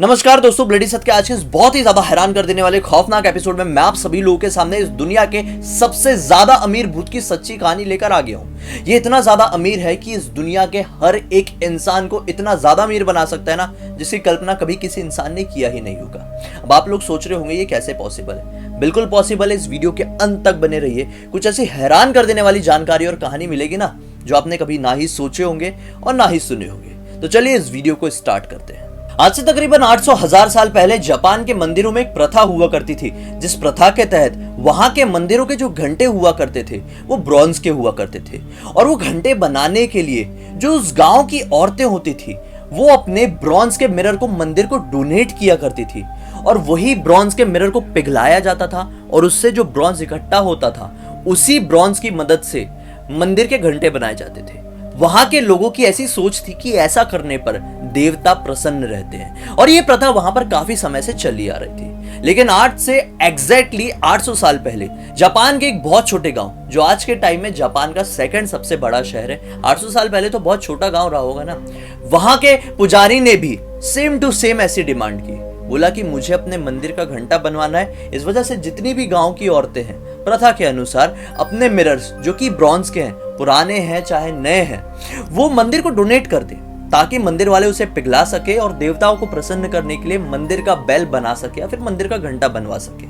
नमस्कार दोस्तों, ब्लडी सत्य के आज के इस बहुत ही ज्यादा हैरान कर देने वाले खौफनाक एपिसोड में मैं आप सभी लोगों के सामने इस दुनिया के सबसे ज्यादा अमीर भूत की सच्ची कहानी लेकर आ गया हूं। ये इतना ज्यादा अमीर है कि इस दुनिया के हर एक इंसान को इतना ज्यादा अमीर बना सकता है ना, जिसकी कल्पना कभी किसी इंसान ने किया ही नहीं होगा। अब आप लोग सोच रहे होंगे ये कैसे पॉसिबल है। बिल्कुल पॉसिबल है। इस वीडियो के अंत तक बने रहिए, कुछ ऐसी हैरान कर देने वाली जानकारी और कहानी मिलेगी ना, जो आपने कभी ना ही सोचे होंगे और ना ही सुने होंगे। तो चलिए इस वीडियो को स्टार्ट करते हैं। आज से तकरीबन 800,000 साल पहले जापान के मंदिरों में एक प्रथा हुआ करती थी, जिस प्रथा के तहत वहां के मंदिरों के जो घंटे हुआ करते थे वो ब्रॉन्ज के हुआ करते थे। और वो घंटे बनाने के लिए जो उस गांव की औरतें होती थी वो अपने ब्रॉन्ज के मिरर को मंदिर को डोनेट किया करती थी। और वही ब्रॉन्ज के मिरर को पिघलाया जाता था और उससे जो ब्रॉन्ज इकट्ठा होता था उसी ब्रॉन्ज की मदद से मंदिर के घंटे बनाए जाते थे। वहां के लोगों की ऐसी सोच थी कि ऐसा करने पर देवता प्रसन्न रहते हैं, और ये प्रथा वहां पर काफी समय से चली आ रही थी। लेकिन आज से एग्जैक्टली 800 साल पहले जापान के एक बहुत छोटे गांव, जो आज के टाइम में जापान का सेकंड सबसे बड़ा शहर है, 800 साल पहले तो बहुत छोटा गांव रहा होगा ना, वहां के पुजारी ने भी सेम टू सेम ऐसी डिमांड की। बोला कि मुझे अपने मंदिर का घंटा बनवाना है। इस वजह से जितनी भी गांव की औरतें हैं प्रथा के अनुसार अपने मिरर्स जो कि ब्रॉन्ज के हैं, पुराने हैं चाहे नए हैं, वो मंदिर को डोनेट कर दे, ताकि मंदिर वाले उसे पिघला सके और देवताओं को प्रसन्न करने के लिए मंदिर का बेल बना सके या फिर मंदिर का घंटा बनवा सके।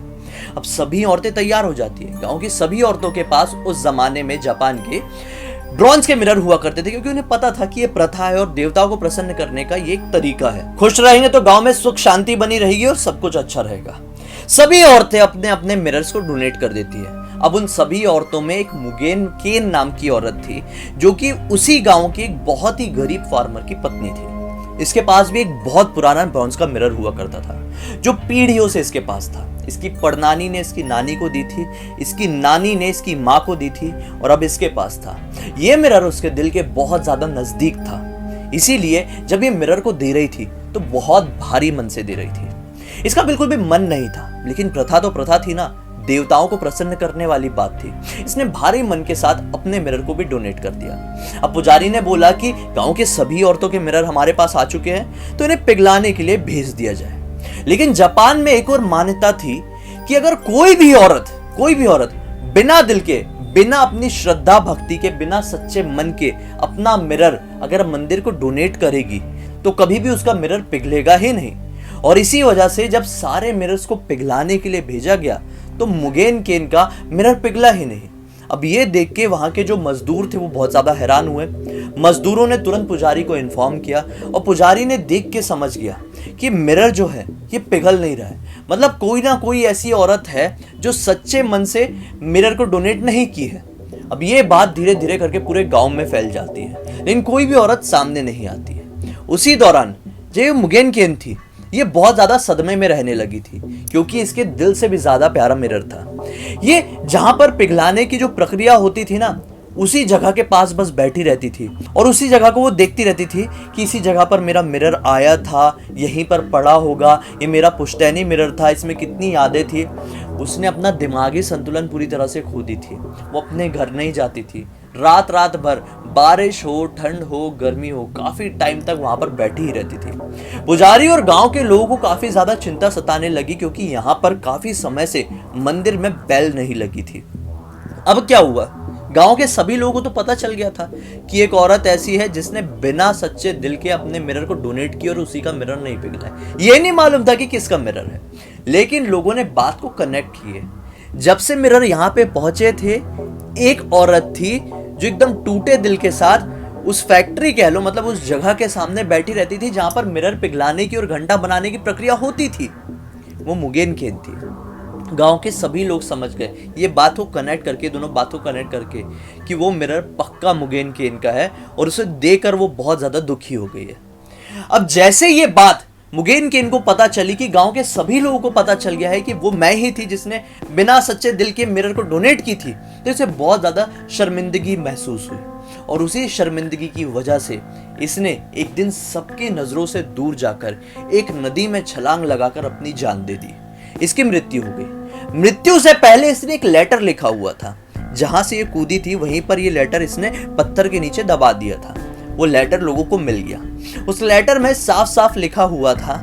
अब सभी औरतें तैयार हो जाती है। गांव की सभी औरतों के पास उस जमाने में जापान के ब्रॉन्ज के मिरर हुआ करते थे, क्योंकि उन्हें पता था कि ये प्रथा है और देवताओं को प्रसन्न करने का ये एक तरीका है। खुश रहेंगे तो गांव में सुख शांति बनी रहेगी और सब कुछ अच्छा रहेगा। सभी औरतें अपने अपने मिरर्स को डोनेट कर देती है। अब उन सभी औरतों में एक मुगेन केन नाम की औरत थी, जो कि उसी गांव की एक बहुत ही गरीब फार्मर की पत्नी थी। इसके पास भी एक बहुत पुराना ब्रॉन्ज का मिरर हुआ करता था, जो पीढ़ियों से इसके पास था। इसकी परनानी ने इसकी नानी को दी थी, इसकी नानी ने इसकी माँ को दी थी, और अब इसके पास था। ये मिरर उसके दिल के बहुत ज्यादा नजदीक था, इसीलिए जब ये मिरर को दे रही थी तो बहुत भारी मन से दे रही थी। इसका बिल्कुल भी मन नहीं था, लेकिन प्रथा तो प्रथा थी ना, देवताओं को प्रसन्न करने वाली बात थी। इसने भारी मन के साथ अपने मिरर को भी डोनेट कर दिया। अब पुजारी ने बोला कि गांव के सभी औरतों के मिरर हमारे पास आ चुके हैं, तो इन्हें पिघलाने के लिए भेज दिया जाए। लेकिन जापान में एक और मान्यता थी कि अगर कोई भी औरत बिना दिल के, बिना अपनी श्रद्धा भक्ति के, बिना सच्चे मन के अपना मिरर अगर मंदिर को डोनेट करेगी तो कभी भी उसका मिरर पिघलेगा ही नहीं। और इसी वजह से जब सारे मिरर्स को पिघलाने के लिए भेजा गया तो मुगेन केन का मिरर पिघला ही नहीं। अब ये देख के वहां के जो मजदूर थे वो बहुत ज्यादा हैरान हुए। मजदूरों ने तुरंत पुजारी को इन्फॉर्म किया और पुजारी ने देख के समझ गया कि मिरर जो है ये पिघल नहीं रहा है। मतलब कोई ना कोई ऐसी औरत है जो सच्चे मन से मिरर को डोनेट नहीं की है। अब ये बात धीरे धीरे करके पूरे गांव में फैल जाती है, लेकिन कोई भी औरत सामने नहीं आती है। उसी दौरान जो मुगेन केन थी ये बहुत ज्यादा सदमे में रहने लगी थी, क्योंकि इसके दिल से भी ज्यादा प्यारा मिरर था। ये जहां पर पिघलाने की जो प्रक्रिया होती थी ना, उसी जगह के पास बस बैठी रहती थी और उसी जगह को वो देखती रहती थी कि इसी जगह पर मेरा मिरर आया था, यहीं पर पड़ा होगा, ये मेरा पुश्तैनी मिरर था, इसमें कितनी यादें थी। उसने अपना दिमागी संतुलन पूरी तरह से खो दी थी। वो अपने घर नहीं जाती थी। रात रात भर, बारिश हो, ठंड हो, गर्मी हो, काफी टाइम तक वहां पर बैठी ही रहती थी। पुजारी और गांव के लोगों को काफी ज्यादा चिंता सताने लगी, क्योंकि यहाँ पर काफी समय से मंदिर में बेल नहीं लगी थी। अब क्या हुआ, गांव के सभी लोगों को तो पता चल गया था कि एक औरत ऐसी है जिसने बिना सच्चे दिल के अपने मिरर को डोनेट किया और उसी का मिरर नहीं पिघला है। ये नहीं मालूम था कि किसका मिरर है, लेकिन लोगों ने बात को कनेक्ट किए। जब से मिरर यहाँ पे पहुंचे थे, एक औरत थी जो एकदम टूटे दिल के साथ उस फैक्ट्री कह लो, मतलब उस जगह के सामने बैठी रहती थी जहां पर मिरर पिघलाने की और घंटा बनाने की प्रक्रिया होती थी। वो मुगेन केन थी। गांव के सभी लोग समझ गए ये बात को कनेक्ट करके, दोनों बातों को कनेक्ट करके, कि वो मिरर पक्का मुगेन केन का है, और उसे देखकर वो बहुत ज्यादा दुखी हो गई है। अब जैसे ये बात मुगेन केन को पता चली कि गांव के सभी लोगों को पता चल गया है कि वो मैं ही थी जिसने बिना सच्चे दिल के मिरर को डोनेट की थी, तो इसे बहुत ज्यादा शर्मिंदगी महसूस हुई। और उसी शर्मिंदगी की वजह से इसने एक दिन सबकी नजरों से दूर जाकर एक नदी में छलांग लगाकर अपनी जान दे दी। इसकी मृत्यु हो गई। मृत्यु से पहले इसने एक लेटर लिखा हुआ था, जहां से ये कूदी थी वहीं पर ये लेटर इसने पत्थर के नीचे दबा दिया था। वो लेटर लोगों को मिल गया। उस लेटर में साफ साफ लिखा हुआ था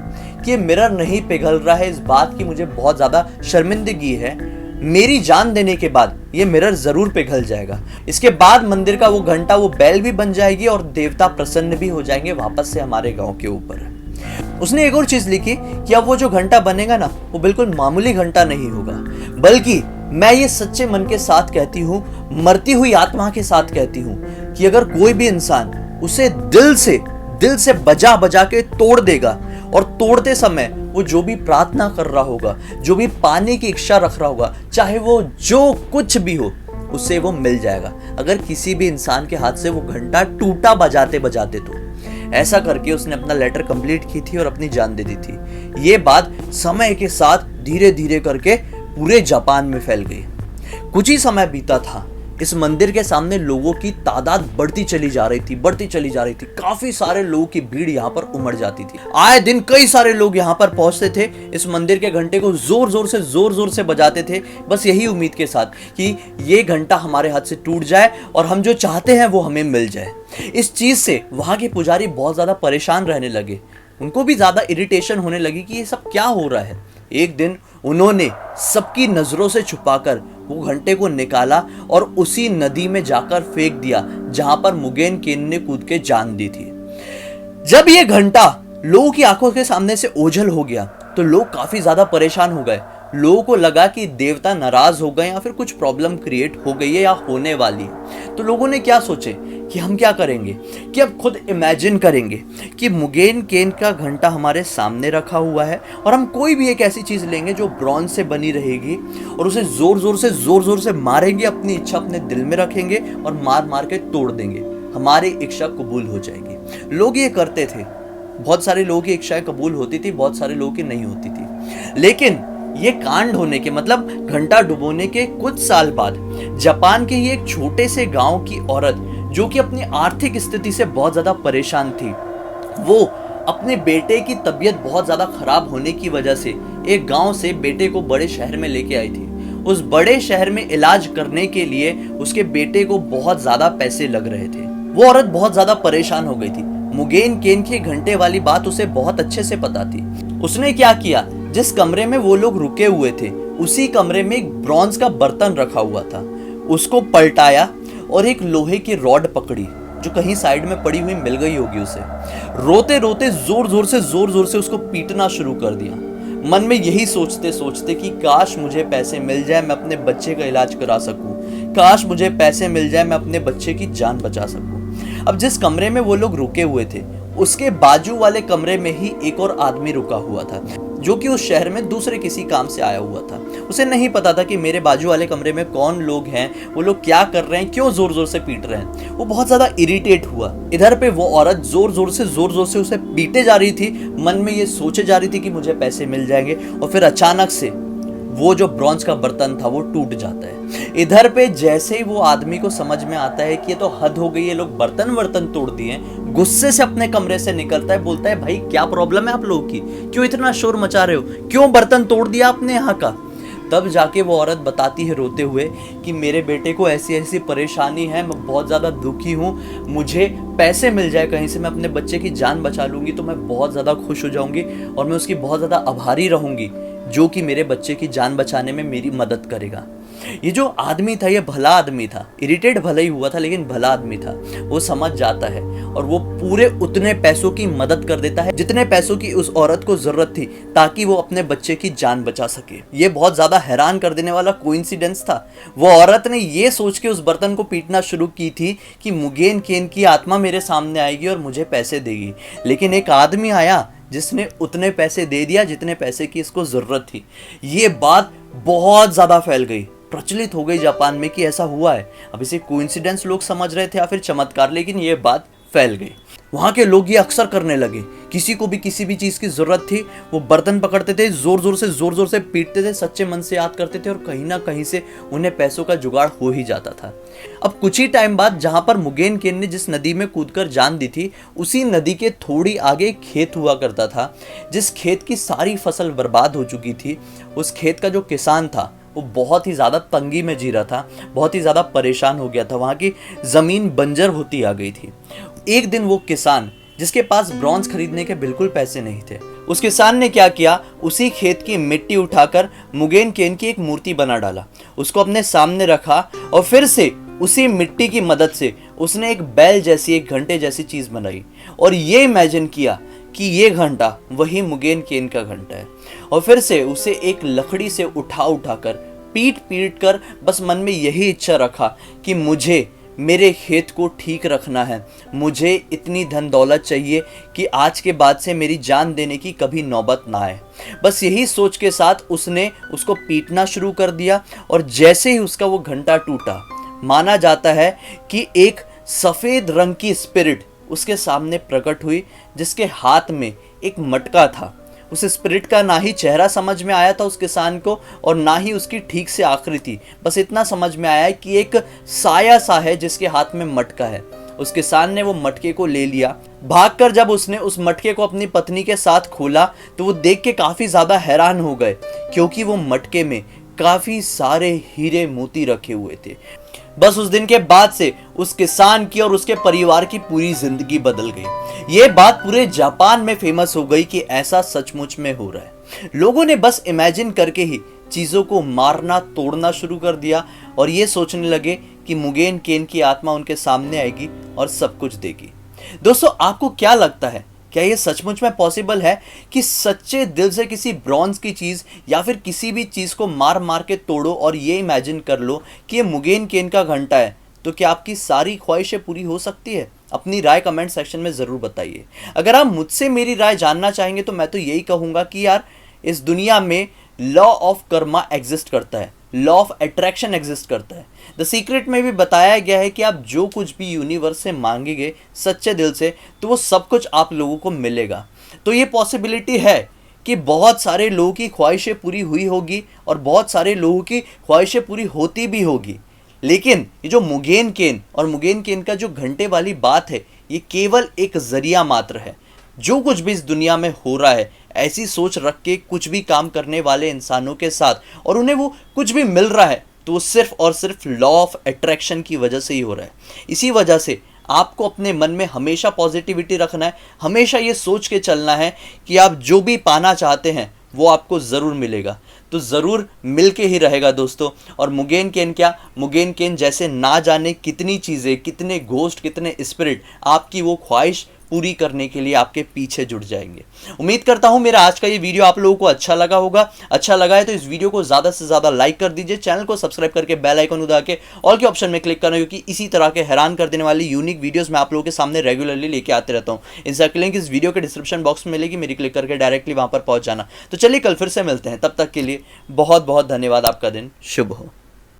कि ये मिरर नहीं पिघल रहा है, इस बात की मुझे बहुत ज़्यादा शर्मिंदगी है। मेरी जान देने के बाद ये मिरर ज़रूर पिघल जाएगा। इसके बाद मंदिर का वो घंटा, वो बैल भी बन जाएगी और देवता प्रसन्न भी हो जाएंगे वापस से हमारे गांव के ऊपर। उसने एक और चीज़ लिखी कि अब वो जो घंटा बनेगा ना, वो बिल्कुल मामूली घंटा नहीं होगा, बल्कि मैं ये सच्चे मन के साथ कहती हूँ, मरती हुई आत्मा के साथ कहती हूँ कि अगर कोई भी इंसान उसे दिल से बजा बजा के तोड़ देगा और तोड़ते समय वो जो भी प्रार्थना कर रहा होगा, जो भी पाने की इच्छा रख रहा होगा, चाहे वो जो कुछ भी हो, उससे वो मिल जाएगा। अगर किसी भी इंसान के हाथ से वो घंटा टूटा बजाते बजाते तो ऐसा करके उसने अपना लेटर कंप्लीट की थी और अपनी जान दे दी थी। ये बात समय के साथ धीरे धीरे करके पूरे जापान में फैल गई। कुछ ही समय बीता था, इस मंदिर के सामने लोगों की तादाद बढ़ती चली जा रही थी। काफी सारे लोगों की भीड़ यहाँ पर उमड़ जाती थी। आए दिन कई सारे लोग यहाँ पर पहुंचते थे, इस मंदिर के घंटे को जोर जोर से बजाते थे, बस यही उम्मीद के साथ कि ये घंटा हमारे हाथ से टूट जाए और हम जो चाहते हैं वो हमें मिल जाए। इस चीज से वहां के पुजारी बहुत ज्यादा परेशान रहने लगे। उनको भी ज्यादा इरिटेशन होने लगी कि ये सब क्या हो रहा है। एक दिन उन्होंने सबकी नजरों से छुपाकर वो घंटे को निकाला और उसी नदी में जाकर फेंक दिया जहां पर मुगेन केन ने कूद के जान दी थी। जब ये घंटा लोगों की आंखों के सामने से ओझल हो गया तो लोग काफी ज्यादा परेशान हो गए। लोगों को लगा कि देवता नाराज हो गए या फिर कुछ प्रॉब्लम क्रिएट हो गई है या होने वाली है। तो लोगों ने क्या सोचे कि हम क्या करेंगे कि अब खुद इमेजिन करेंगे कि मुगेन केन का घंटा हमारे सामने रखा हुआ है और हम कोई भी एक ऐसी चीज लेंगे जो ब्रॉन्ज से बनी रहेगी और उसे जोर जोर से मारेंगे, अपनी इच्छा अपने दिल में रखेंगे और मार के तोड़ देंगे, हमारी इच्छा कबूल हो जाएगी। लोग ये करते थे, बहुत सारे लोगों की इच्छाएं कबूल होती थी, बहुत सारे लोगों की नहीं होती थी। लेकिन ये कांड होने के मतलब घंटा डुबोने के कुछ साल बाद जापान के ही एक छोटे से गांव की औरत जो कि अपनी आर्थिक स्थिति से बहुत ज्यादा परेशान थी, वो अपने बेटे की तबीयत बहुत ज्यादा खराब होने की वजह से एक गांव से बेटे को बड़े शहर में लेके आई थी। उस बड़े शहर में इलाज करने के लिए उसके बेटे को बहुत ज्यादा पैसे लग रहे थे। वो औरत बहुत ज्यादा परेशान हो गई थी। मुगेन केन के घंटे वाली बात उसे बहुत अच्छे से पता थी। उसने क्या किया, जिस कमरे में वो लोग रुके हुए थे उसी कमरे में एक ब्रॉन्ज का बर्तन रखा हुआ था, उसको पलटाया और एक लोहे की रॉड पकड़ी जो कहीं साइड में पड़ी हुई मिल गई होगी उसे। रोते रोते जोर जोर से उसको पीटना शुरू कर दिया, मन में यही सोचते सोचते कि काश मुझे पैसे मिल जाए, मैं अपने बच्चे का इलाज करा सकूं, काश मुझे पैसे मिल जाए, मैं अपने बच्चे की जान बचा सकूं। अब जिस कमरे में वो लोग रुके हुए थे उसके बाजू वाले कमरे में ही एक और आदमी रुका हुआ था जो कि उस शहर में दूसरे किसी काम से आया हुआ था। उसे नहीं पता था कि मेरे बाजू वाले कमरे में कौन लोग हैं, वो लोग क्या कर रहे हैं, क्यों जोर जोर से पीट रहे हैं। वो बहुत ज्यादा इरिटेट हुआ। इधर पे वो औरत जोर जोर से उसे पीटे जा रही थी, मन में ये सोचे जा रही थी कि मुझे पैसे मिल जाएंगे, और फिर अचानक से वो जो ब्रॉन्ज का बर्तन था वो टूट जाता है। इधर पे जैसे ही वो आदमी को समझ में आता है कि ये तो हद हो गई है, लोग बर्तन तोड़ दिए, गुस्से से अपने कमरे से निकलता है, बोलता है भाई क्या प्रॉब्लम है आप लोगों की, क्यों इतना शोर मचा रहे हो, क्यों बर्तन तोड़ दिया आपने यहाँ का। तब जाके वो औरत बताती है रोते हुए कि मेरे बेटे को ऐसी ऐसी परेशानी है, मैं बहुत ज़्यादा दुखी हूँ, मुझे पैसे मिल जाए कहीं से, मैं अपने बच्चे की जान बचा लूँगी तो मैं बहुत ज़्यादा खुश हो जाऊँगी और मैं उसकी बहुत ज़्यादा आभारी रहूँगी जो कि मेरे बच्चे की जान बचाने में मेरी मदद करेगा। ये जो आदमी था ये भला आदमी था, इरिटेट भले ही हुआ था लेकिन भला आदमी था। वो समझ जाता है और वो पूरे उतने पैसों की मदद कर देता है जितने पैसों की उस औरत को जरूरत थी ताकि वो अपने बच्चे की जान बचा सके। ये बहुत ज्यादा हैरान कर देने वाला कोइंसिडेंस था। वो औरत ने ये सोच के उस बर्तन को पीटना शुरू की थी कि मुगेन केन की आत्मा मेरे सामने आएगी और मुझे पैसे देगी, लेकिन एक आदमी आया जिसने उतने पैसे दे दिया जितने पैसे की इसको जरूरत थी। ये बात बहुत ज्यादा फैल गई, प्रचलित हो गई जापान में कि ऐसा हुआ है। अब इसे कोइंसिडेंस लोग समझ रहे थे या फिर चमत्कार, लेकिन ये बात फैल गई। वहां के लोग ये अक्सर करने लगे, किसी को भी किसी भी चीज की जरूरत थी वो बर्तन पकड़ते थे, जोर जोर से पीटते थे, सच्चे मन से याद करते थे और कहीं ना कहीं से उन्हें पैसों का जुगाड़ हो ही जाता था। अब कुछ ही टाइम बाद जहां पर मुगेन केन ने जिस नदी में कूदकर जान दी थी उसी नदी के थोड़ी आगे एक खेत हुआ करता था, जिस खेत की सारी फसल बर्बाद हो चुकी थी। उस खेत का जो किसान था वो बहुत ही ज़्यादा तंगी में जी रहा था, बहुत ही ज़्यादा परेशान हो गया था, वहाँ की ज़मीन बंजर होती आ गई थी। एक दिन वो किसान जिसके पास ब्रॉन्ज खरीदने के बिल्कुल पैसे नहीं थे। उस किसान ने क्या किया, उसी खेत की मिट्टी उठाकर मुगेन केन की एक मूर्ति बना डाला, उसको अपने सामने रखा और फिर से उसी मिट्टी की मदद से उसने एक बैल जैसी, एक घंटे जैसी चीज बनाई और ये इमेजिन किया कि ये घंटा वही मुगेन केन का घंटा है। और फिर से उसे एक लकड़ी से उठाकर पीट पीट कर बस मन में यही इच्छा रखा कि मुझे मेरे खेत को ठीक रखना है, मुझे इतनी धन दौलत चाहिए कि आज के बाद से मेरी जान देने की कभी नौबत ना आए। बस यही सोच के साथ उसने उसको पीटना शुरू कर दिया और जैसे ही उसका वो घंटा टूटा, माना जाता है कि एक सफ़ेद रंग की स्पिरिट उसके सामने प्रकट हुई, जिसके हाथ में एक मटका था। उस स्पिरिट का ना ही चेहरा समझ में आया था उस किसान को और ना ही उसकी ठीक से आकृति, बस इतना समझ में आया कि एक साया सा है जिसके हाथ में मटका है। उस किसान ने वो मटके को ले लिया। भागकर जब उसने उस मटके को अपनी पत्नी के साथ खोला तो वो देख के काफ़ी ज़्यादा हैरान हो गए, क्योंकि वो मटके में काफ़ी सारे हीरे मोती रखे हुए थे। बस उस दिन के बाद से उस किसान की और उसके परिवार की पूरी जिंदगी बदल गई। ये बात पूरे जापान में फेमस हो गई कि ऐसा सचमुच में हो रहा है। लोगों ने बस इमेजिन करके ही चीज़ों को मारना तोड़ना शुरू कर दिया और ये सोचने लगे कि मुगेन केन की आत्मा उनके सामने आएगी और सब कुछ देगी। दोस्तों, आपको क्या लगता है, क्या ये सचमुच में पॉसिबल है कि सच्चे दिल से किसी ब्रॉन्ज की चीज़ या फिर किसी भी चीज़ को मार मार के तोड़ो और ये इमेजिन कर लो कि ये मुगेन केन का घंटा है, तो क्या आपकी सारी ख्वाहिशें पूरी हो सकती है? अपनी राय कमेंट सेक्शन में ज़रूर बताइए। अगर आप मुझसे मेरी राय जानना चाहेंगे तो मैं तो यही कहूँगा कि यार, इस दुनिया में लॉ ऑफ कर्मा एग्जिस्ट करता है, लॉ ऑफ अट्रैक्शन एग्जिस्ट करता है। द सीक्रेट में भी बताया गया है कि आप जो कुछ भी यूनिवर्स से मांगेंगे सच्चे दिल से, तो वो सब कुछ आप लोगों को मिलेगा। तो ये पॉसिबिलिटी है कि बहुत सारे लोगों की ख्वाहिशें पूरी हुई होगी और बहुत सारे लोगों की ख्वाहिशें पूरी होती भी होगी, लेकिन ये जो मुगेन केन और मुगेन केन का जो घंटे वाली बात है, ये केवल एक जरिया मात्र है। जो कुछ भी इस दुनिया में हो रहा है, ऐसी सोच रख के कुछ भी काम करने वाले इंसानों के साथ और उन्हें वो कुछ भी मिल रहा है, तो वो सिर्फ और सिर्फ लॉ ऑफ अट्रैक्शन की वजह से ही हो रहा है। इसी वजह से आपको अपने मन में हमेशा पॉजिटिविटी रखना है, हमेशा ये सोच के चलना है कि आप जो भी पाना चाहते हैं वो आपको ज़रूर मिलेगा, तो ज़रूर मिल के ही रहेगा दोस्तों। और मुगेन केन क्या, मुगेन केन जैसे ना जाने कितनी चीज़ें, कितने घोस्ट, कितने स्पिरिट आपकी वो ख्वाहिश पूरी करने के लिए आपके पीछे जुड़ जाएंगे। उम्मीद करता हूं मेरा आज का ये वीडियो आप लोगों को अच्छा लगा होगा। अच्छा लगा है तो इस वीडियो को ज़्यादा से ज़्यादा लाइक कर दीजिए, चैनल को सब्सक्राइब करके बेल आइकन दबा के ऑल के ऑप्शन में क्लिक करना, क्योंकि इसी तरह के हैरान कर देने वाली यूनिक वीडियोस मैं आप लोगों के सामने रेगुलरली लेके आते रहता हूँ। इसका लिंक इस वीडियो के डिस्क्रिप्शन बॉक्स में मिलेगी, मेरी क्लिक करके डायरेक्टली वहाँ पर पहुँच जाना। तो चलिए कल फिर से मिलते हैं, तब तक के लिए बहुत बहुत धन्यवाद। आपका दिन शुभ हो।